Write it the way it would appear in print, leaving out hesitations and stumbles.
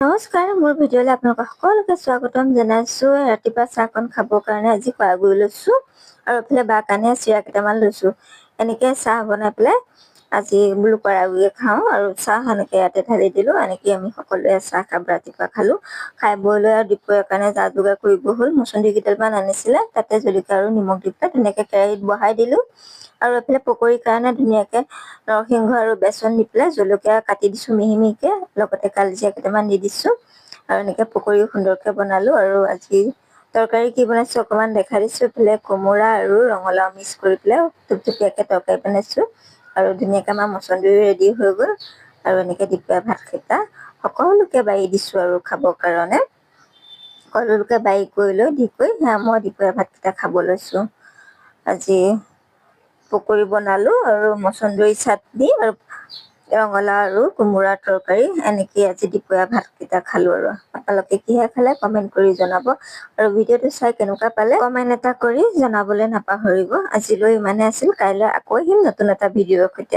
নমস্কাৰ, মোৰ ভিডিঅ'লৈ আপোনালোকক সকলোকে স্বাগতম জনাইছোঁ। ৰাতিপুৱা চাহকণ খাবৰ কাৰণে আজি খোৱাগুৰি লৈছোঁ আৰু এইফালে বাৰ কাৰণে চিৰা কেইটামান লৈছোঁ। এনেকৈ চাহ বনাই পেলাই আজি বোলো খোৱাগুৰিয়ে খাওঁ আৰু চাহ এনেকৈ ইয়াতে ঢালি দিলোঁ। এনেকৈ আমি সকলোৱে চাহ কাপ ৰাতিপুৱা খালোঁ। খাই বৈ লৈ আৰু দুপৰীয়াৰ কাৰণে যা যোগাৰ কৰিব হ'ল। মচন্দৰী কেইডালমান আনিছিলে, তাতে জলকীয়া আৰু নিমখ দি পেলাই ধুনীয়াকৈ কেৰাহীত বহাই দিলোঁ। আৰু এইফালে পকৰীৰ কাৰণে ধুনীয়াকৈ নৰসিংহ আৰু বেচন দি পেলাই জলকীয়া কাটি দিছোঁ মিহি মিহিকৈ, লগতে কালজিৰা কেইটামান দি দিছোঁ আৰু এনেকৈ পকৰী সুন্দৰকৈ বনালোঁ। আৰু আজি তৰকাৰী কি বনাইছোঁ অকণমান দেখাই দিছোঁ। এইফালে কোমোৰা আৰু ৰঙালাও মিক্স কৰি পেলাই থুপথুপীয়াকৈ তৰকাৰী বনাইছোঁ আৰু ধুনীয়াকৈ আমাৰ মচন্দৰী ৰেডি হৈ গ'ল। আৰু এনেকৈ দুপৰীয়া ভাতকেইটা সকলোকে বাঢ়ি দিছোঁ আৰু খাবৰ কাৰণে। সকলোকে বাঢ়ি কৰি লৈ দি কৰি সেয়া মই দুপৰীয়া ভাতকেইটা খাব লৈছোঁ। আজি পকৰী বনালোঁ আৰু মচন্দৰী চাটনি আৰু ৰঙালাও আৰু কোমোৰাৰ তৰকাৰী, এনেকৈ আজি দুপৰীয়া ভাতকেইটা খালোঁ। আৰু আপোনালোকে কিহে খালে কমেণ্ট কৰি জনাব আৰু ভিডিঅ'টো চাই কেনেকুৱা পালে কমেণ্ট এটা কৰি জনাবলৈ নাপাহৰিব। আজিলৈ ইমানে আছিল, কাইলৈ আকৌ আহিম নতুন এটা ভিডিঅ'ৰ সৈতে।